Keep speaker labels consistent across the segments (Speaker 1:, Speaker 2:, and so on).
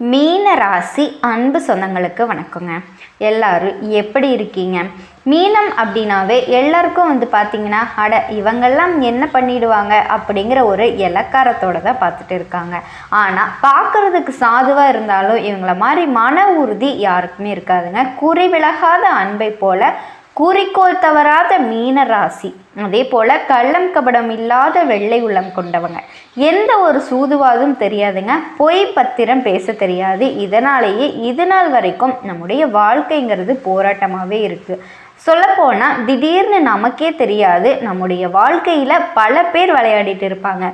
Speaker 1: மீன ராசி அன்பு சொந்தங்களுக்கு வணக்கங்க. எல்லாரும் எப்படி இருக்கீங்க? மீனம் அப்படின்னாவே எல்லாருக்கும் பார்த்தீங்கன்னா இவங்கெல்லாம் என்ன பண்ணிடுவாங்க அப்படிங்கிற ஒரு இலக்காரத்தோட தான் பார்த்துட்டு இருக்காங்க. ஆனால் பார்க்குறதுக்கு சாதுவாக இருந்தாலும் இவங்கள மாதிரி மன உறுதி யாருக்குமே இருக்காதுங்க. குறிவிலகாத அன்பை போல குறிக்கோள் தவறாத மீன ராசி, அதே போல் கள்ளம் கபடம் இல்லாத வெள்ளை உள்ளம் கொண்டவங்க. எந்த ஒரு சூதுவாதும் தெரியாதுங்க, பொய் பத்திரம் பேச தெரியாது. இதனாலேயே இது நாள் வரைக்கும் நம்முடைய வாழ்க்கைங்கிறது போராட்டமாகவே இருக்குது. சொல்லப்போனால் திடீர்னு நமக்கே தெரியாது நம்முடைய வாழ்க்கையில் பல பேர் விளையாடிட்டு இருப்பாங்க.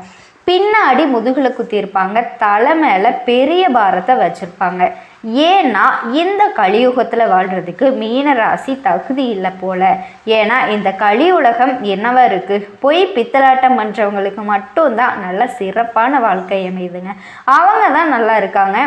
Speaker 1: பின்னாடி முதுகில் குத்தியிருப்பாங்க, தலை மேலே பெரிய பாரத்தை வச்சுருப்பாங்க. ஏன்னா இந்த கலியுகத்தில் வாழ்கிறதுக்கு மீனராசி தகுதி இல்லை போல. ஏன்னா இந்த கலியுலகம் என்னவா இருக்குது, போய் பித்தலாட்டம் பண்ணுறவங்களுக்கு மட்டும்தான் நல்ல சிறப்பான வாழ்க்கை அமையுதுங்க. அவங்க தான் நல்லா இருக்காங்க.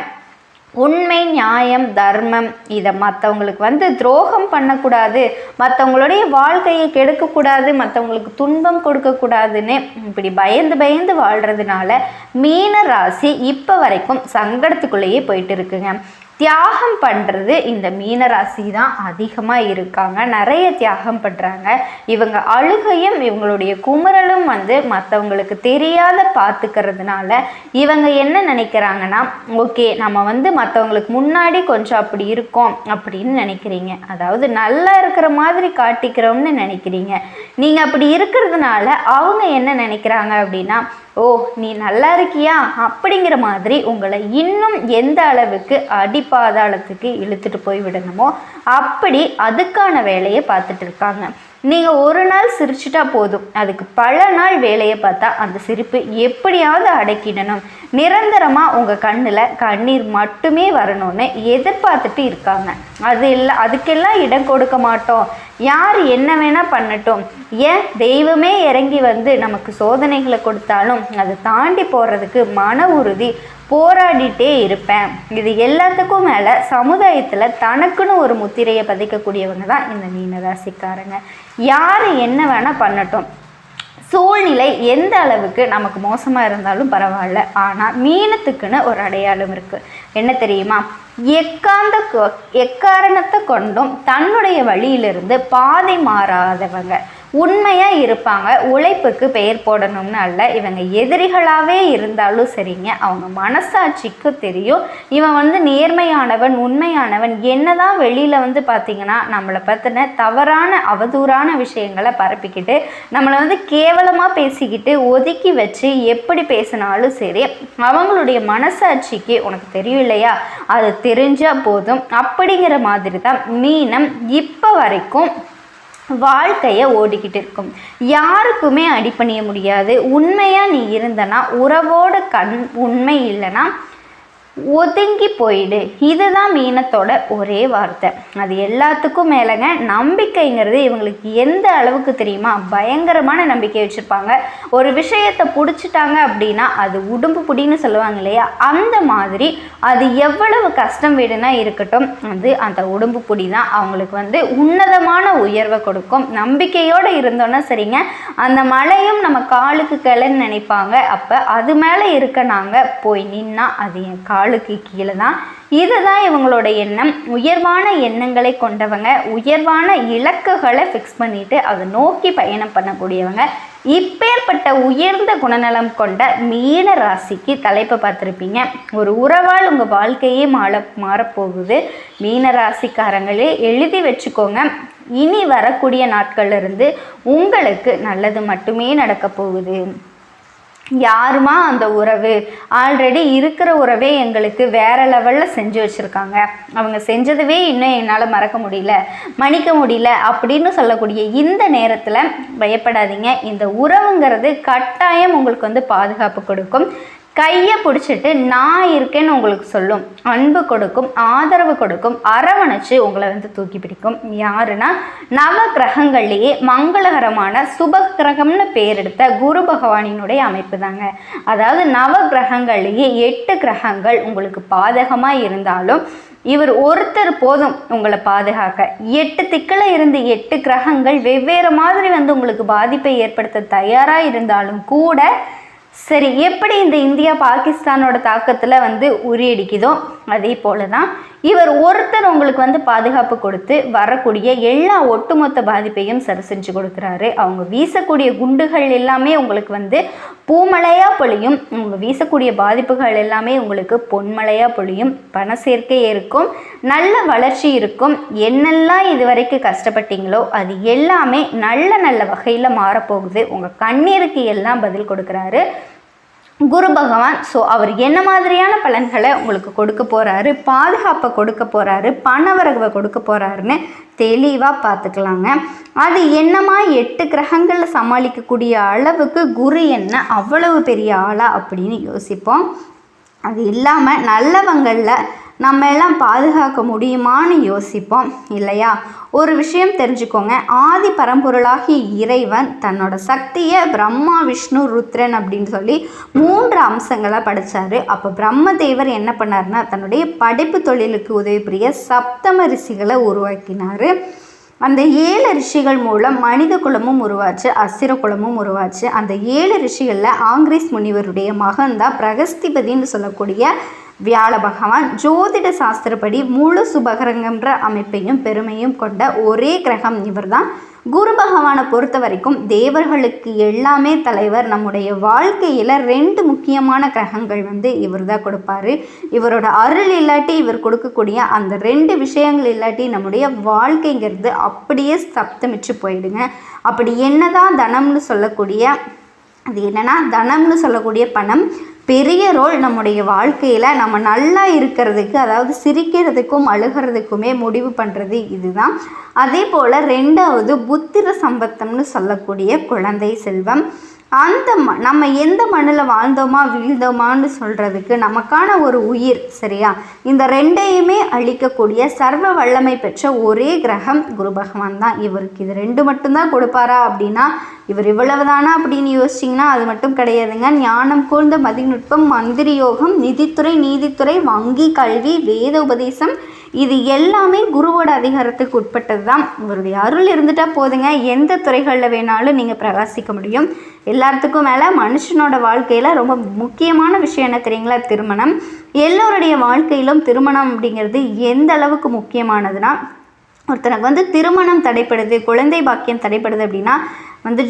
Speaker 1: உண்மை, நியாயம், தர்மம், இதை மற்றவங்களுக்கு துரோகம் பண்ணக்கூடாது, மற்றவங்களுடைய வாழ்க்கையை கெடுக்கக்கூடாது, மற்றவங்களுக்கு துன்பம் கொடுக்கக்கூடாதுன்னு இப்படி பயந்து பயந்து வாழ்கிறதுனால மீன ராசி இப்போ வரைக்கும் சங்கடத்துக்குள்ளேயே போயிட்டு இருக்குங்க. தியாகம் பண்ணுறது இந்த மீனராசி தான் அதிகமாக இருக்காங்க. நிறைய தியாகம் பண்ணுறாங்க. இவங்க அழுகையும் இவங்களுடைய குமுறலும் மற்றவங்களுக்கு தெரியாத பார்த்துக்கிறதுனால இவங்க என்ன நினைக்கிறாங்கன்னா, ஓகே நம்ம மற்றவங்களுக்கு முன்னாடி கொஞ்சம் அப்படி இருக்கோம் அப்படின்னு நினைக்கிறீங்க. அதாவது நல்லா இருக்கிற மாதிரி காட்டிக்கிறோம்னு நினைக்கிறீங்க. நீங்கள் அப்படி இருக்கிறதுனால அவங்க என்ன நினைக்கிறாங்க அப்படின்னா, ஓ நீ நல்லா இருக்கியா அப்படிங்கிற மாதிரி உங்களை இன்னும் எந்த அளவுக்கு அடிப்பாதாளத்துக்கு இழுத்துட்டு போய் விடணுமோ அப்படி அதுக்கான வேலையை பார்த்துட்டு இருக்காங்க. நீங்கள் ஒரு நாள் சிரிச்சிட்டா போதும், அதுக்கு பல நாள் வேலையை பார்த்தா அந்த சிரிப்பு எப்படியாவது அடக்கிடணும், நிரந்தரமாக உங்கள் கண்ணில் கண்ணீர் மட்டுமே வரணும்னு எதிர்பார்த்துட்டு இருக்காங்க. அது இல்லை, அதுக்கெல்லாம் இடம் கொடுக்க மாட்டோம், யார் என்ன வேணால் பண்ணட்டும், ஏன் தெய்வமே இறங்கி நமக்கு சோதனைகளை கொடுத்தாலும் அதை தாண்டி போகிறதுக்கு மன உறுதி போராடிட்டே இருப்பேன். இது எல்லாத்துக்கும் மேலே சமுதாயத்தில் தனக்குன்னு ஒரு முத்திரையை பதிக்கக்கூடியவங்க தான் இந்த மீனராசிக்காரங்க. யார் என்ன வேணால் பண்ணட்டும், சூழ்நிலை எந்த அளவுக்கு நமக்கு மோசமாக இருந்தாலும் பரவாயில்ல, ஆனால் மீனத்துக்குன்னு ஒரு அடையாளம் இருக்குது. என்ன தெரியுமா? எக்காரணத்தை கொண்டும் தன்னுடைய வழியிலிருந்து பாதை மாறாதவங்க, உண்மையாக இருப்பாங்க. உழைப்புக்கு பெயர் போடணும்னு அல்ல. இவங்க எதிரிகளாகவே இருந்தாலும் சரிங்க, அவங்க மனசாட்சிக்கு தெரியும் இவன் நேர்மையானவன், உண்மையானவன். என்னதான் வெளியில் பார்த்திங்கன்னா நம்மளை பற்றின தவறான அவதூறான விஷயங்களை பரப்பிக்கிட்டு நம்மளை கேவலமாக பேசிக்கிட்டு ஒதுக்கி வச்சு எப்படி பேசினாலும் சரி, அவங்களுடைய மனசாட்சிக்கு உனக்கு தெரியும் இல்லையா, அது தெரிஞ்சால் போதும் அப்படிங்கிற மாதிரி தான் மீனம் இப்போ வரைக்கும் வாழ்க்கையை ஓடிக்கிட்டு இருக்கும். யாருக்குமே அடிபணிய முடியாது. உண்மையாக நீ இருந்தனா உறவோட உண்மை இல்லைன்னா ஒதுங்கி போயிடு. இதுதான் மீனத்தோட ஒரே வார்த்தை. அது எல்லாத்துக்கும் மேலேங்க நம்பிக்கைங்கிறது இவங்களுக்கு எந்த அளவுக்கு தெரியுமா, பயங்கரமான நம்பிக்கை வச்சுருப்பாங்க. ஒரு விஷயத்தை பிடிச்சிட்டாங்க அப்படின்னா அது உடும்பு புடின்னு சொல்லுவாங்க இல்லையா, அந்த மாதிரி அது எவ்வளவு கஷ்டம் வீடுனா இருக்கட்டும், அந்த உடும்பு புடி தான் அவங்களுக்கு உன்னதமான உயர்வை கொடுக்கும். நம்பிக்கையோடு இருந்தோன்னா சரிங்க, அந்த மலையும் நம்ம காலுக்கு கிளைன்னு நினைப்பாங்க. அப்போ அது மேலே இருக்க நாங்கள் போய் நின்னா அது என் காலுக்கு கீழே தான். இதுதான் இவங்களோட எண்ணம். உயர்வான எண்ணங்களை கொண்டவங்க, உயர்வான இலக்குகளை ஃபிக்ஸ் பண்ணிட்டு அதை நோக்கி பயணம் பண்ணக்கூடியவங்க. இப்பேற்பட்ட உயர்ந்த குணநலம் கொண்ட மீன ராசிக்கு தலைப்பை பார்த்துருப்பீங்க. ஒரு உறவால் உங்கள் வாழ்க்கையே மாறப்போகுது. மீன ராசிக்காரங்களே எழுதி வச்சுக்கோங்க. இனி வரக்கூடிய நாட்கள்லேருந்து உங்களுக்கு நல்லது மட்டுமே நடக்க போகுது. யாருமா அந்த உறவு, ஆல்ரெடி இருக்கிற உறவே எங்களுக்கு வேறு லெவலில் செஞ்சு வச்சுருக்காங்க, அவங்க செஞ்சதுவே இன்னும் என்னால் மறக்க முடியல, மன்னிக்க முடியல அப்படின்னு சொல்லக்கூடிய இந்த நேரத்தில் பயப்படாதீங்க. இந்த உறவுங்கிறது கட்டாயம் உங்களுக்கு பாதுகாப்பு கொடுக்கும். கையை பிடிச்சிட்டு நான் இருக்கேன்னு உங்களுக்கு சொல்லும், அன்பு கொடுக்கும், ஆதரவு கொடுக்கும், அரவணைச்சு உங்களை தூக்கி பிடிக்கும். யாருன்னா நவ கிரகங்கள்லேயே மங்களகரமான சுப கிரகம்னு பேர் எடுத்த குரு பகவானினுடைய அமைப்பு தாங்க. அதாவது நவ கிரகங்கள்லேயே 8 கிரகங்கள் உங்களுக்கு பாதகமாக இருந்தாலும் இவர் ஒருத்தர் போதும் உங்களை பாதுகாக்க. 8 திக்கில் இருந்து 8 கிரகங்கள் வெவ்வேறு மாதிரி உங்களுக்கு பாதிப்பை ஏற்படுத்த தயாராக இருந்தாலும் கூட சரி, எப்படி இந்த இந்தியா பாகிஸ்தானோட தாக்கத்தில் வந்து உரியடிக்குதோ அதே போல தான் இவர் ஒருத்தர் உங்களுக்கு பாதுகாப்பு கொடுத்து வரக்கூடிய எல்லா ஒட்டுமொத்த பாதிப்பையும் சரி செஞ்சு கொடுக்குறாரு. அவங்க வீசக்கூடிய குண்டுகள் எல்லாமே உங்களுக்கு பூமழையாக பொழியும். அவங்க வீசக்கூடிய பாதிப்புகள் எல்லாமே உங்களுக்கு பொன்மழையாக பொழியும். பண சேர்க்கை இருக்கும், நல்ல வளர்ச்சி இருக்கும். என்னெல்லாம் இது வரைக்கும் கஷ்டப்பட்டீங்களோ அது எல்லாமே நல்ல நல்ல வகையில் மாறப்போகுது. உங்கள் கண்ணீருக்கு எல்லாம் பதில் கொடுக்குறாரு குரு பகவான். ஸோ அவர் என்ன மாதிரியான பலன்களை உங்களுக்கு கொடுக்க போகிறாரு, பாதுகாப்பை கொடுக்க போகிறாரு, பணவரவை கொடுக்க போகிறாருன்னு தெளிவாக பார்த்துக்கலாங்க. அது என்னமா 8 கிரகங்களில் சமாளிக்கக்கூடிய அளவுக்கு குரு என்ன அவ்வளவு பெரிய ஆளா அப்படின்னு யோசிப்போம். அது இல்லாமல் நல்லவங்களில் நம்ம எல்லாம் பாதுகாக்க முடியுமான்னு யோசிப்போம் இல்லையா? ஒரு விஷயம் தெரிஞ்சுக்கோங்க, ஆதி பரம்பொருளாகிய இறைவன் தன்னோட சக்தியை பிரம்மா, விஷ்ணு, ருத்ரன் அப்படின்னு சொல்லி 3 அம்சங்களாக படைச்சாரு. அப்போ பிரம்மதேவர் என்ன பண்ணாருன்னா தன்னுடைய படைப்பு தொழிலுக்கு உதவி புரிய சப்தம ரிஷிகளை உருவாக்கினார். அந்த 7 ரிஷிகள் மூலம் மனித குலமும் உருவாச்சு, அசிர குலமும் உருவாச்சு. அந்த 7 ரிஷிகளில் ஆங்கிரீஸ் முனிவருடைய மகன்தான் பிரகஸ்திபதின்னு சொல்லக்கூடிய வியாழ பகவான். ஜோதிட சாஸ்திரப்படி முழு சுபகிரகன்ற அமைப்பையும் பெருமையும் கொண்ட ஒரே கிரகம் இவர் தான். குரு பகவானை பொறுத்த வரைக்கும் தேவர்களுக்கு எல்லாமே தலைவர். நம்முடைய வாழ்க்கையில் 2 முக்கியமான கிரகங்கள் இவர் தான் கொடுப்பாரு. இவரோட அருள் இல்லாட்டி இவர் கொடுக்கக்கூடிய அந்த 2 விஷயங்கள் இல்லாட்டி நம்முடைய வாழ்க்கைங்கிறது அப்படியே சப்தமிச்சு போயிடுங்க. அப்படி என்னதான் தனம்னு சொல்லக்கூடிய அது என்னன்னா தனம்னு சொல்லக்கூடிய பணம் பெரிய ரோல் நம்முடைய வாழ்க்கையில் நம்ம நல்லா இருக்கிறதுக்கு, அதாவது சிரிக்கிறதுக்கும் அழுகிறதுக்குமே முடிவு பண்ணுறது இதுதான். அதே போல் 2வது புத்திர சம்பத்தம்னு சொல்லக்கூடிய குழந்தை செல்வம். அந்த நம்ம எந்த மண்ணில் வாழ்ந்தோமா வீழ்ந்தோமான்னு சொல்கிறதுக்கு நமக்கான ஒரு உயிர், சரியா? இந்த 2ஐயுமே அழிக்கக்கூடிய சர்வ வல்லமை பெற்ற ஒரே கிரகம் குரு பகவான் தான். இவருக்கு இது 2 மட்டும்தான் கொடுப்பாரா அப்படின்னா இவர் இவ்வளவுதானா அப்படின்னு யோசிச்சிங்கன்னா அது மட்டும் கிடையாதுங்க. ஞானம் கூர்ந்த மதிநுட்பம், மந்திரி யோகம், நிதித்துறை, நீதித்துறை, வங்கி, கல்வி, வேத உபதேசம், இது எல்லாமே குருவோட அதிகாரத்துக்கு உட்பட்டது தான். இவருடைய அருள் இருந்துட்டால் போதுங்க, எந்த துறைகளில் வேணாலும் நீங்கள் பிரகாசிக்க முடியும். எல்லாத்துக்கும் மேலே மனுஷனோட வாழ்க்கையில் ரொம்ப முக்கியமான விஷயம் என்ன தெரியுங்களா? திருமணம். எல்லோருடைய வாழ்க்கையிலும் திருமணம் அப்படிங்கிறது எந்த அளவுக்கு முக்கியமானதுன்னா, ஒருத்தனுக்கு திருமணம் தடைப்படுது, குழந்தை பாக்கியம் தடைப்படுது அப்படின்னா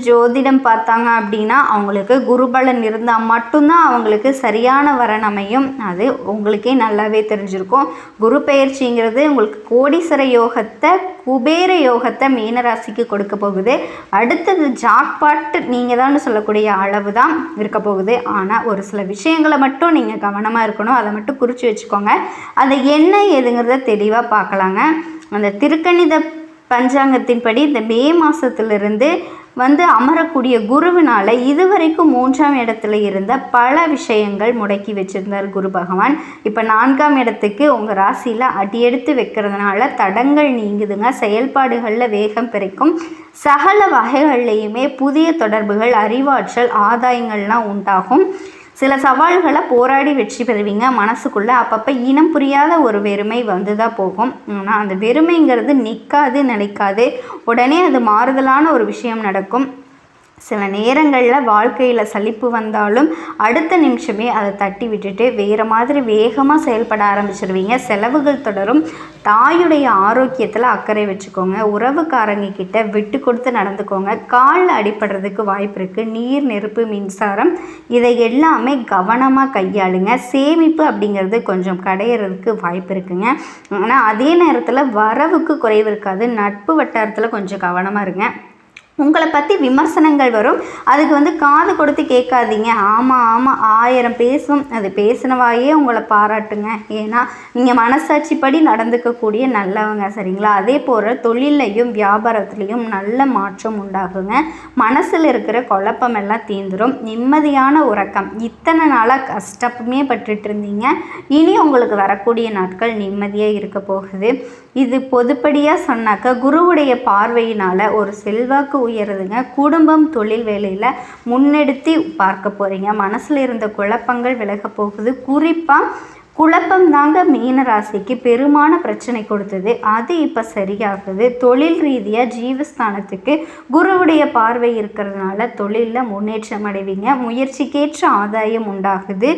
Speaker 1: ஜோதிடம் பார்த்தாங்க அப்படின்னா அவங்களுக்கு குருபலன் இருந்தால் மட்டும்தான் அவங்களுக்கு சரியான வரன் அமையும். அது உங்களுக்கே நல்லாவே தெரிஞ்சிருக்கும். குரு பெயர்ச்சிங்கிறது உங்களுக்கு கோடீஸ்வர யோகத்தை, குபேர யோகத்தை மீனராசிக்கு கொடுக்க போகுது. அடுத்தது ஜாக்பாட் நீங்கள் தான் சொல்லக்கூடிய அளவு தான் இருக்க போகுது. ஆனால் ஒரு சில விஷயங்களை மட்டும் நீங்கள் கவனமாக இருக்கணும். அதை மட்டும் குறித்து வச்சுக்கோங்க. அது என்ன ஏதுங்கிறத தெளிவாக பார்க்கலாங்க. அந்த திருக்கணித பஞ்சாங்கத்தின்படி இந்த மே மாதத்திலிருந்து அமரக்கூடிய குருவினால் இதுவரைக்கும் 3ஆம் இடத்துல இருந்த பல விஷயங்கள் முடக்கி வச்சிருந்தார் குரு பகவான். இப்போ 4ஆம் இடத்துக்கு உங்கள் ராசியில் அடியெடுத்து வைக்கிறதுனால தடங்கள் நீங்குதுங்க. செயல்பாடுகளில் வேகம் பிறக்கும். சகல வகைகள்லையுமே புதிய தொடர்புகள், அறிவாற்றல், ஆதாயங்கள்லாம் உண்டாகும். சில சவால்களை போராடி வெற்றி பெறுவீங்க. மனசுக்குள்ளே அப்பப்போ இனம் புரியாத ஒரு வெறுமை தான் போகும். ஆனால் அந்த வெறுமைங்கிறது நிற்காது, நிலைக்காது. உடனே அது மாறுதலான ஒரு விஷயம் நடக்கும். சில நேரங்களில் வாழ்க்கையில் சலிப்பு வந்தாலும் அடுத்த நிமிஷமே அதை தட்டி விட்டுட்டு வேறு மாதிரி வேகமாக செயல்பட ஆரம்பிச்சிடுவீங்க. செலவுகள் தொடரும். தாயுடைய ஆரோக்கியத்தில் அக்கறை வச்சுக்கோங்க. உறவுக்காரங்க கிட்ட விட்டு கொடுத்து நடந்துக்கோங்க. காலில் அடிபடுறதுக்கு வாய்ப்பு இருக்குது. நீர், நெருப்பு, மின்சாரம் இதை எல்லாமே கவனமாக கையாளுங்க. சேமிப்பு அப்படிங்கிறது கொஞ்சம் கடையிறதுக்கு வாய்ப்பு இருக்குங்க. ஆனால் அதே நேரத்தில் வரவுக்கு குறைவு இருக்காது. நட்பு வட்டாரத்தில் கொஞ்சம் கவனமாக இருங்க. உங்களை பற்றி விமர்சனங்கள் வரும். அதுக்கு காது கொடுத்து கேட்காதீங்க. ஆமாம் 1000 பேசும். அது பேசினவாயே உங்களை பாராட்டுங்க. ஏன்னா நீங்கள் மனசாட்சிப்படி நடந்துக்கக்கூடிய நல்லவங்க, சரிங்களா? அதே போல் தொழிலையும் வியாபாரத்துலேயும் நல்ல மாற்றம் உண்டாகுங்க. மனசில் இருக்கிற குழப்பமெல்லாம் தீந்துடும். நிம்மதியான உறக்கம். இத்தனை நாளாக கஷ்டமே பட்டுட்டு இருந்தீங்க. இனி உங்களுக்கு வரக்கூடிய நாட்கள் நிம்மதியாக இருக்க போகுது. இது பொதுப்படியாக சொன்னாக்க குருவுடைய பார்வையினால் ஒரு செல்வாக்கு உயருதுங்க. குடும்பம், தொழில், வேலையில் முன்னெடுத்து பார்க்க போகிறீங்க. மனசில் இருந்த குழப்பங்கள் விலக போகுது. குறிப்பாக குழப்பம் தாங்க மீன ராசிக்கு பெருமான பிரச்சனை கொடுத்தது. அது இப்போ சரியாகுது. தொழில் ரீதியாக ஜீவஸ்தானத்துக்கு குருவுடைய பார்வை இருக்கிறதுனால தொழிலில் முன்னேற்றம் அடைவீங்க. முயற்சிக்கேற்ற ஆதாயம் உண்டாகுது.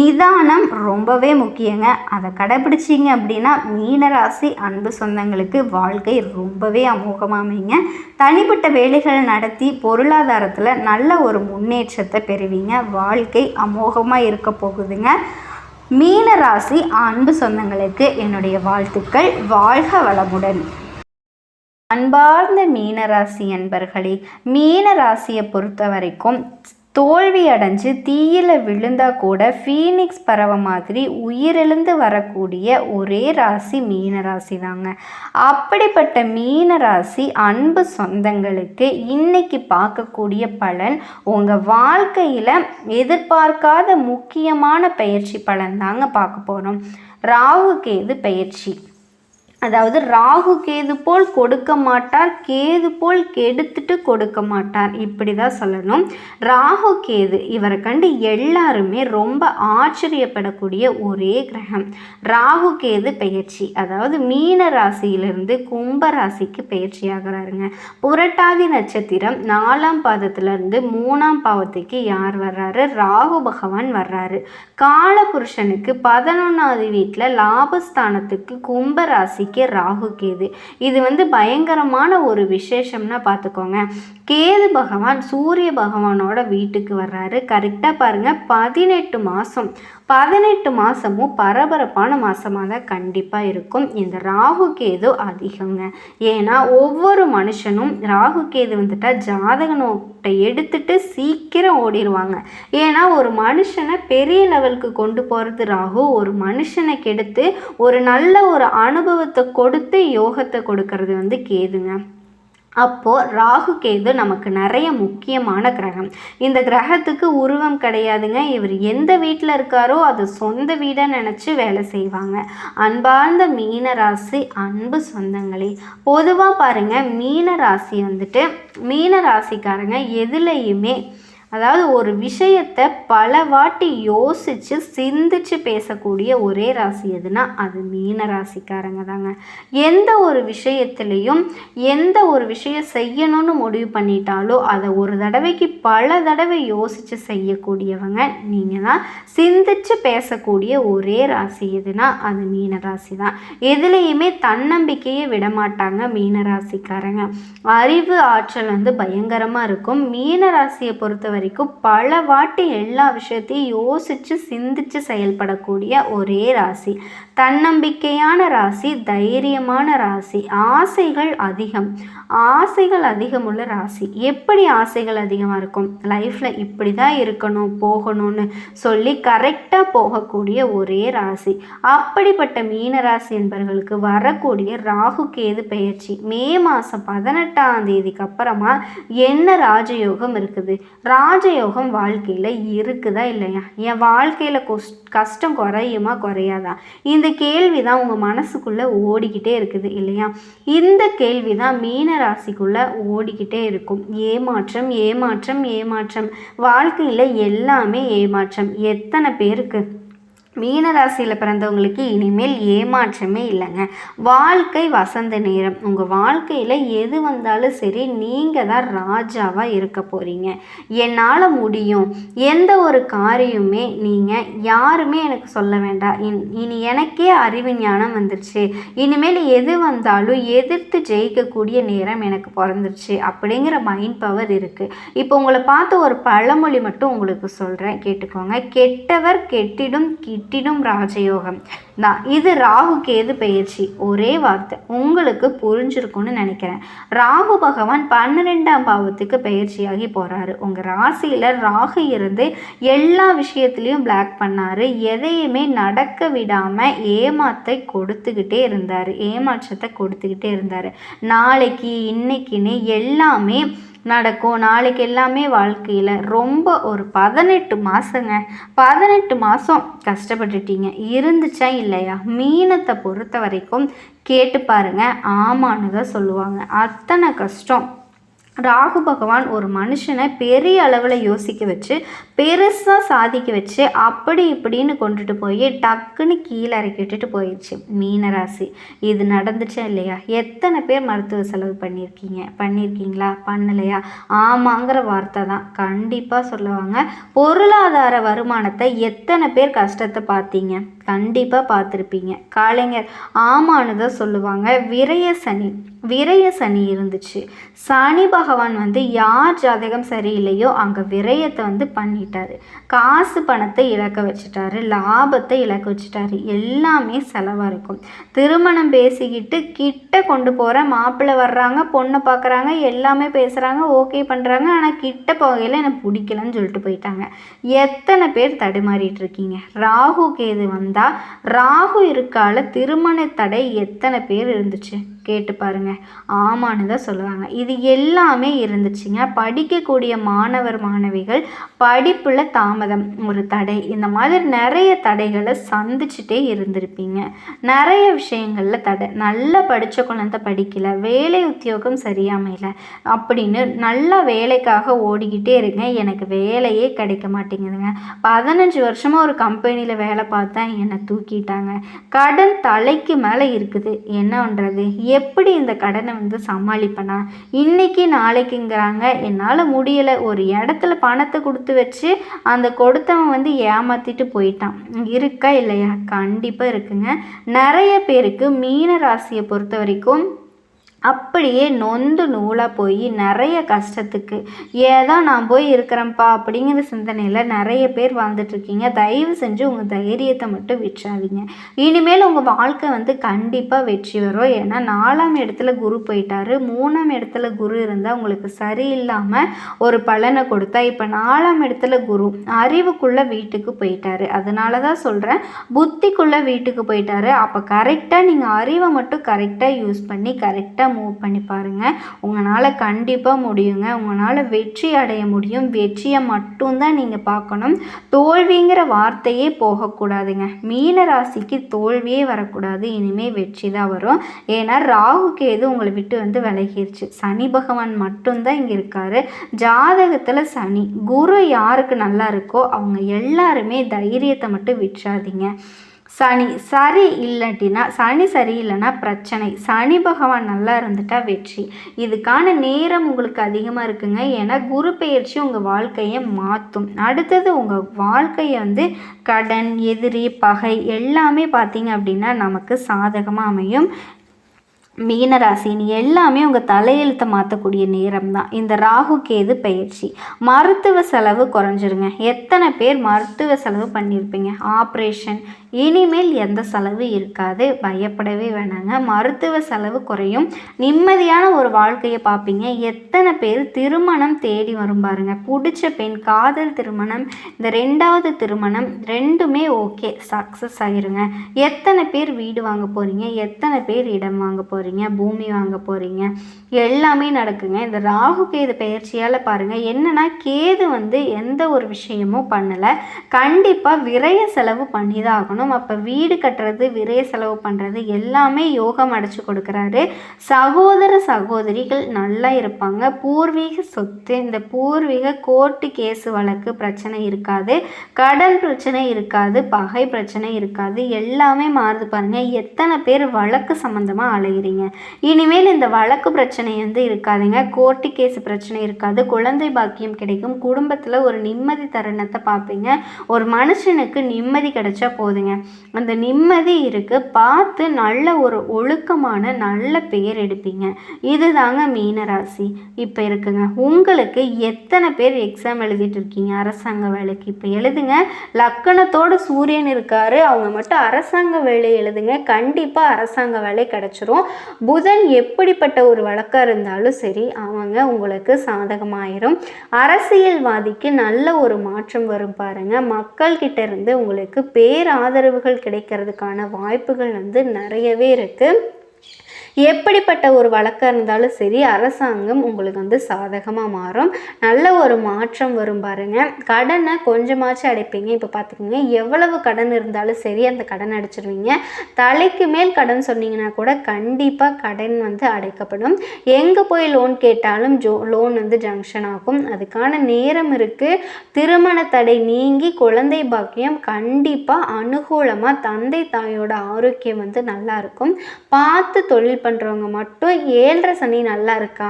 Speaker 1: நிதானம் ரொம்பவே முக்கியங்க. அதை கடைபிடிச்சிங்க அப்படின்னா மீனராசி அன்பு சொந்தங்களுக்கு வாழ்க்கை ரொம்பவே அமோகமாமைங்க. தனிப்பட்ட வேலைகள் நடத்தி பொருளாதாரத்தில் நல்ல ஒரு முன்னேற்றத்தை பெறுவீங்க. வாழ்க்கை அமோகமாக இருக்க போகுதுங்க. மீன ராசி அன்பு சொந்தங்களுக்கு என்னுடைய வாழ்த்துக்கள். வாழ்க வளமுடன். அன்பார்ந்த மீனராசி அன்பர்களே, மீன ராசியை பொறுத்த வரைக்கும் தோல்வி அடைஞ்சு தீயில விழுந்தா கூட ஃபீனிக்ஸ் பறவை மாதிரி உயிரெழுந்து வரக்கூடிய ஒரே ராசி மீன ராசி தாங்க. அப்படிப்பட்ட மீன ராசி அன்பு சொந்தங்களுக்கு இன்னைக்கு பார்க்கக்கூடிய பலன் உங்கள் வாழ்க்கையில் எதிர்பார்க்காத முக்கியமான பயிற்சி பலன் தாங்க பார்க்க போகிறோம். ராகு கேது பயிற்சி. அதாவது ராகு கேது போல் கொடுக்க மாட்டார், கேது போல் கெடுத்துட்டு கொடுக்க மாட்டார், இப்படி தான் சொல்லணும். ராகு கேது இவரை கண்டு எல்லாருமே ரொம்ப ஆச்சரியப்படக்கூடிய ஒரே கிரகம் ராகு கேது பயிற்சி. அதாவது மீன ராசியிலிருந்து கும்ப ராசிக்கு பயிற்சி ஆகிறாருங்க. புரட்டாதி நட்சத்திரம் 4ஆம் பாதத்திலிருந்து 3ஆம் பாவத்துக்கு யார் வர்றாரு? ராகு பகவான் வர்றாரு. காலபுருஷனுக்கு 11ஆவது வீட்டில் லாபஸ்தானத்துக்கு கும்ப ராசி ராகு கேது. இது பயங்கரமான ஒரு விசேஷம்னா பார்த்துக்கோங்க. கேது பகவான் சூரிய பகவானோட வீட்டுக்கு வர்றாரு. கரெக்டாக பாருங்கள், 18 மாதமும் பரபரப்பான மாதமாக தான் கண்டிப்பாக இருக்கும். இந்த ராகு கேது அதிகங்க. ஏன்னா ஒவ்வொரு மனுஷனும் ராகு கேது வந்துட்டால் ஜாதக நோட்டை எடுத்துட்டு சீக்கிரம் ஓடிடுவாங்க. ஏன்னா ஒரு மனுஷனை பெரிய லெவலுக்கு கொண்டு போகிறது ராகு. ஒரு மனுஷனை கெடுத்து ஒரு நல்ல ஒரு அனுபவத்தை கொடுத்து யோகத்தை கொடுக்கறது கேதுங்க. அப்போது ராகு கேது நமக்கு நிறைய முக்கியமான கிரகம். இந்த கிரகத்துக்கு உருவம் கிடையாதுங்க. இவர் எந்த வீட்டில் இருக்காரோ அது சொந்த வீடாக நினச்சி வேலை செய்வாங்க. அன்பார்ந்த மீன ராசி அன்பு சொந்தங்களே, பொதுவாக பாருங்கள், மீன ராசி மீன ராசிக்காரங்க எதுலேயுமே, அதாவது ஒரு விஷயத்தை பல வாட்டி யோசித்து சிந்திச்சு பேசக்கூடிய ஒரே ராசி எதுனா அது மீன ராசிக்காரங்க தாங்க. எந்த ஒரு விஷயத்துலேயும் எந்த ஒரு விஷயம் செய்யணும்னு முடிவு பண்ணிட்டாலோ அதை ஒரு தடவைக்கு பல தடவை யோசித்து செய்யக்கூடியவங்க நீங்கள் தான். சிந்திச்சு பேசக்கூடிய ஒரே ராசி எதுனா அது மீன ராசி தான். எதுலேயுமே தன்னம்பிக்கையே விடமாட்டாங்க மீன ராசிக்காரங்க. அறிவு ஆற்றல் பயங்கரமாக இருக்கும். மீன ராசியை பொறுத்த வரைக்கும் பல வாட்டி எல்லா விஷயத்தையும் யோசிச்சு சிந்திச்சு செயல்படக்கூடிய ஒரே ராசி. தன்னம்பிக்கையான ராசி, தைரியமான ராசி, ஆசைகள் அதிகமுள்ள ராசி. எப்படி ஆசைகள் அதிகமாக இருக்கும்? லைஃப்பில் இப்படி தான் இருக்கணும் போகணும்னு சொல்லி கரெக்டாக போகக்கூடிய ஒரே ராசி. அப்படிப்பட்ட மீன ராசி என்பவர்களுக்கு வரக்கூடிய ராகு கேது பெயர்ச்சி மே மாதம் 18ஆம் தேதிக்கு அப்புறமா என்ன ராஜயோகம் இருக்குது? ராஜயோகம் வாழ்க்கையில் இருக்குதா இல்லையா? என் வாழ்க்கையில் கஷ்டம் குறையுமா குறையாதா? இந்த கேள்வி தான் உங்கள் மனசுக்குள்ளே ஓடிக்கிட்டே இருக்குது இல்லையா? இந்த கேள்வி தான் மீன ராசிக்குள்ளே ஓடிக்கிட்டே இருக்கும். ஏமாற்றம் ஏமாற்றம் ஏமாற்றம், வாழ்க்கையில் எல்லாமே ஏமாற்றம். எத்தனை பேருக்கு? மீனராசியில் பிறந்தவங்களுக்கு இனிமேல் ஏமாற்றமே இல்லைங்க. வாழ்க்கை வசந்த நேரம். உங்கள் வாழ்க்கையில் எது வந்தாலும் சரி, நீங்கள் தான் ராஜாவாக இருக்க போகிறீங்க. என்னால் முடியும், எந்த ஒரு காரியமே நீங்கள் யாருமே எனக்கு சொல்ல வேண்டாம், இனி எனக்கே அறிவு ஞானம் வந்துருச்சு, இனிமேல் எது வந்தாலும் எதிர்த்து ஜெயிக்கக்கூடிய நேரம் எனக்கு பிறந்துருச்சு அப்படிங்கிற மைண்ட் பவர் இருக்குது. இப்போ உங்களை பார்த்து ஒரு பழமொழி மட்டும் உங்களுக்கு சொல்கிறேன், கேட்டுக்கோங்க. கெட்டவர் கெட்டிடும் கிட்டிடும் ராஜயோகம் தான். இது ராகு கேது பெயர்ச்சி. ஒரே வார்த்தை உங்களுக்கு புரிஞ்சிருக்கும்னு நினைக்கிறேன். ராகு பகவான் 12ஆம் பாவத்துக்கு பெயர்ச்சியாகி போகிறாரு. உங்கள் ராசியில் ராகு இருந்து எல்லா விஷயத்துலையும் பிளாக் பண்ணார். எதையுமே நடக்க விடாமல் ஏமாற்றத்தை கொடுத்துக்கிட்டே இருந்தார். நாளைக்கு இன்னைக்குன்னு எல்லாமே நடக்கும். நாளைக்கு எல்லாமே வாழ்க்கையில் ரொம்ப ஒரு 18 மாதம் கஷ்டப்பட்டுட்டீங்க. இருந்துச்சா இல்லையா? மீனத்தை பொறுத்த வரைக்கும் கேட்டு பாருங்க, ஆமான்னு தான் சொல்லுவாங்க. அத்தனை கஷ்டம் ராகு பகவான் ஒரு மனுஷனை பெரிய அளவில் யோசிக்க வச்சு பெருசாக சாதிக்க வச்சு அப்படி இப்படின்னு கொண்டுட்டு போய் டக்குன்னு கீழே இறக்கி விட்டுட்டு போயிடுச்சு மீனராசி. இது நடந்துச்சா இல்லையா? எத்தனை பேர் மருத்துவ செலவு பண்ணியிருக்கீங்களா? பண்ணலையா? ஆமாங்கிற வார்த்தை தான் கண்டிப்பாக சொல்லுவாங்க. பொருளாதார வருமானத்தை எத்தனை பேர் கஷ்டத்தை பார்த்தீங்க? கண்டிப்பாக பார்த்துருப்பீங்க. கலைஞர் ஆமான்னு தான் சொல்லுவாங்க. விரய சனி இருந்துச்சு. சனி பகவான் யார் ஜாதகம் சரியில்லையோ அங்கே விரயத்தை பண்ணிட்டாரு. காசு பணத்தை இழக்க வச்சுட்டாரு, லாபத்தை இழக்க வச்சுட்டாரு. எல்லாமே செலவாக இருக்கும். திருமணம் பேசிக்கிட்டு கிட்ட கொண்டு போகிற மாப்பிள்ளை வர்றாங்க, பொண்ணை பார்க்குறாங்க, எல்லாமே பேசுகிறாங்க, ஓகே பண்ணுறாங்க. ஆனால் கிட்ட போகையில் எனக்கு பிடிக்கலன்னு சொல்லிட்டு போயிட்டாங்க. எத்தனை பேர் தடுமாறிட்டு இருக்கீங்க? ராகு கேது வந்தால் ராகு இருக்கால திருமண தடை எத்தனை பேர் இருந்துச்சு கேட்டு பாருங்க. ஆமான்னு தான் சொல்லுவாங்க. இது எல்லாமே இருந்துச்சுங்க. படிக்கக்கூடிய மாணவிகள் படிப்பில் தாமதம், ஒரு தடை, இந்த மாதிரி நிறைய தடைகளை சந்திச்சுட்டே இருந்திருப்பீங்க. நிறைய விஷயங்களில் தடை. நல்லா படித்த குழந்தை படிக்கல, வேலை உத்தியோகம் சரியாமையில் அப்படின்னு நல்லா வேலைக்காக ஓடிக்கிட்டே இருங்க. எனக்கு வேலையே கிடைக்க மாட்டேங்குதுங்க. 15 வருஷமாக ஒரு கம்பெனியில் வேலை பார்த்தேன், என்னை தூக்கிட்டாங்க. கடன் தலைக்கு மேலே இருக்குது, என்ன பண்ணுறது? எப்படி இந்த கடனை சமாளிப்பேனா? இன்னைக்கு நாளைக்குங்கிறாங்க, என்னால் முடியலை. ஒரு இடத்துல பணத்தை கொடுத்து வச்சு அந்த கொடுத்தவன் ஏமாற்றிட்டு போயிட்டான். இருக்கா இல்லையா? கண்டிப்பாக இருக்குங்க. நிறைய பேருக்கு மீன ராசியை பொறுத்த வரைக்கும் அப்படியே நொந்து நூலாக போய் நிறைய கஷ்டத்துக்கு ஏதோ நான் போய் இருக்கிறேன்ப்பா அப்படிங்கிற சிந்தனையில் நிறைய பேர் வாழ்ந்துட்டுருக்கீங்க. தயவு செஞ்சு உங்கள் தைரியத்தை மட்டும் விட்டுறாதீங்க. இனிமேல் உங்கள் வாழ்க்கை கண்டிப்பாக வெற்றி வரும். ஏன்னா 4ஆம் இடத்துல குரு போயிட்டாரு. 3ஆம் இடத்துல குரு இருந்தால் உங்களுக்கு சரியில்லாமல் ஒரு பலனை கொடுத்தா, இப்போ 4ஆம் இடத்துல குரு அறிவுக்குள்ளே வீட்டுக்கு போயிட்டாரு. அதனால தான் சொல்கிறேன், புத்திக்குள்ளே வீட்டுக்கு போயிட்டாரு. அப்போ கரெக்டாக நீங்கள் அறிவை மட்டும் கரெக்டாக யூஸ் பண்ணி கரெக்டாக மூவ் பண்ணி பாருங்கள். உங்களால் கண்டிப்பாக முடியுங்க. உங்களால் வெற்றி அடைய முடியும். வெற்றியை மட்டும்தான் நீங்கள் பார்க்கணும். தோல்விங்கிற வார்த்தையே போகக்கூடாதுங்க. மீன ராசிக்கு தோல்வியே வரக்கூடாது. இனிமேல் வெற்றி தான் வரும். ஏன்னா ராகு கேது உங்களை விட்டு விலகிருச்சு. சனி பகவான் மட்டும்தான் இங்கே இருக்காரு. ஜாதகத்தில் சனி குரு யாருக்கு நல்லா இருக்கோ அவங்க எல்லாருமே தைரியத்தை மட்டும் விட்டுறாதீங்க. சனி சரியில்லைன்னா பிரச்சனை. சனி பகவான் நல்லா இருந்துட்டா வெற்றி. இதுக்கான நேரம் உங்களுக்கு அதிகமாக இருக்குங்க. ஏன்னா குரு பெயர்ச்சி உங்கள் வாழ்க்கையை மாற்றும். அடுத்தது உங்கள் வாழ்க்கையை கடன், எதிரி, பகை எல்லாமே பார்த்தீங்க அப்படின்னா நமக்கு சாதகமாக அமையும். மீனராசின்னு எல்லாமே உங்கள் தலையெழுத்தை மாற்றக்கூடிய நேரம் தான் இந்த ராகு கேது பயிற்சி. மருத்துவ செலவு குறைஞ்சிருங்க. எத்தனை பேர் மருத்துவ செலவு பண்ணியிருப்பீங்க? ஆப்ரேஷன், இனிமேல் எந்த செலவு இருக்காது, பயப்படவே வேணாங்க. மருத்துவ செலவு குறையும். நிம்மதியான ஒரு வாழ்க்கையை பார்ப்பீங்க. எத்தனை பேர் திருமணம் தேடி வரும் பாருங்க. பிடிச்ச பெண், காதல் திருமணம், இந்த 2வது திருமணம் ரெண்டுமே ஓகே, சக்ஸஸ் ஆகிருங்க. எத்தனை பேர் வீடு வாங்க போகிறீங்க? எத்தனை பேர் இடம் வாங்க போகிறீங்க? பூமி வாங்க போகிறீங்க? எல்லாமே நடக்குங்க. இந்த ராகு கேது பயிற்சியால் பாருங்கள் என்னன்னா, கேது எந்த ஒரு விஷயமும் பண்ணலை. கண்டிப்பாக விரய செலவு பண்ணி தான் ஆகணும். அப்போ வீடு கட்டுறது, விரய செலவு பண்ணுறது எல்லாமே யோகம் அடைச்சி கொடுக்குறாரு. சகோதர சகோதரிகள் நல்லா இருப்பாங்க. பூர்வீக சொத்து, இந்த பூர்வீக கோர்ட்டு கேஸு வழக்கு பிரச்சனை இருக்காது. கடன் பிரச்சனை இருக்காது. பகை பிரச்சனை இருக்காது. எல்லாமே மாறுது பாருங்கள். எத்தனை பேர் வழக்கு சம்மந்தமாக அலைகிறீங்க? இனிமேல் இந்த வழக்கு பிரச்சனை இருக்காதுங்க. கோர்ட்டு கேஸ் பிரச்சனை இருக்காது. குழந்தை பாக்கியம் கிடைக்கும். குடும்பத்தில் ஒரு நிம்மதி தருணத்தை பார்ப்பீங்க. ஒரு மனுஷனுக்கு நிம்மதி கிடைச்சா போதுங்க. அந்த நிம்மதி இருக்கு. பார்த்து நல்ல ஒரு ஒழுக்கமான நல்ல பெயர் எடுப்பீங்க. இதுதாங்க மீனராசி இப்போ இருக்குங்க. உங்களுக்கு எத்தனை பேர் எக்ஸாம் எழுதிட்டு இருக்கீங்க அரசாங்க வேலைக்கு? இப்போ எழுதுங்க. லக்கணத்தோடு சூரியன் இருக்காரு, அவங்க மட்டும் அரசாங்க வேலை எழுதுங்க. கண்டிப்பாக அரசாங்க வேலை கிடைச்சிரும். புதன் எப்படிப்பட்ட ஒரு வழக்காக இருந்தாலும் சரி, அவங்க உங்களுக்கு சாதகமாயிரும். அரசியல்வாதிக்கு நல்ல ஒரு மாற்றம் வரும் பாருங்க. மக்கள்கிட்ட இருந்து உங்களுக்கு பேராதரவுகள் கிடைக்கிறதுக்கான வாய்ப்புகள் நிறையவே இருக்குது.
Speaker 2: எப்படிப்பட்ட ஒரு வழக்காக இருந்தாலும் சரி அரசாங்கம் உங்களுக்கு வந்து சாதகமாக மாறும். நல்ல ஒரு மாற்றம் வரும் பாருங்க. கடனை கொஞ்சமாச்சும் அடைப்பீங்க. இப்போ பார்த்துக்கோங்க, எவ்வளவு கடன் இருந்தாலும் சரி அந்த கடன் அடைச்சிருவீங்க. தலைக்கு மேல் கடன் சொன்னீங்கன்னா கூட கண்டிப்பாக கடன் வந்து அடைக்கப்படும். எங்கே போய் லோன் கேட்டாலும் லோன் வந்து ஜங்ஷன் ஆகும். அதுக்கான நேரம் இருக்குது. திருமண தடை நீங்கி குழந்தை பாக்கியம் கண்டிப்பாக அனுகூலமாக, தந்தை தாயோட ஆரோக்கியம் வந்து நல்லா இருக்கும். பார்த்து தொழில் பண்ணுறவங்க மட்டும் 7.5 சனி நல்லா இருக்கா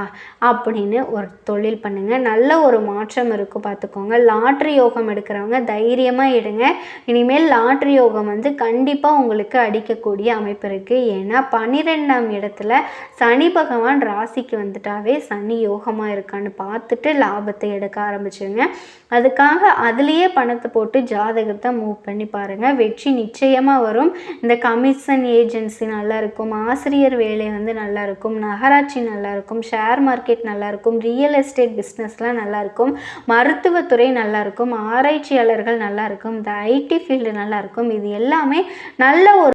Speaker 2: அப்படின்னு ஒரு தொழில் பண்ணுங்கள். நல்ல ஒரு மாற்றம் இருக்கும் பார்த்துக்கோங்க. லாட்ரி யோகம் எடுக்கிறவங்க தைரியமாக எடுங்க. இனிமேல் லாட்ரி யோகம் வந்து கண்டிப்பாக உங்களுக்கு அடிக்கக்கூடிய அமைப்பு இருக்குது. ஏன்னா 12ஆம் இடத்துல சனி பகவான் ராசிக்கு வந்துட்டாவே சனி யோகமாக இருக்கான்னு பார்த்துட்டு லாபத்தை எடுக்க ஆரம்பிச்சுங்க. அதுக்காக அதுலேயே பணத்தை போட்டு ஜாதகத்தை மூவ் பண்ணி பாருங்கள். வெற்றி நிச்சயமாக வரும். இந்த கமிஷன் ஏஜென்சி நல்லாயிருக்கும், ஆசிரியர் வேலை வந்து நல்லாயிருக்கும், நகராட்சி நல்லாயிருக்கும், ஷேர் மார்க்கெட் நல்லாயிருக்கும், ரியல் எஸ்டேட் பிஸ்னஸ்லாம் நல்லாயிருக்கும், மருத்துவத்துறை நல்லாயிருக்கும், ஆராய்ச்சியாளர்கள் நல்லாயிருக்கும், இந்த ஐடி ஃபீல்டு நல்லாயிருக்கும். இது எல்லாமே நல்ல ஒரு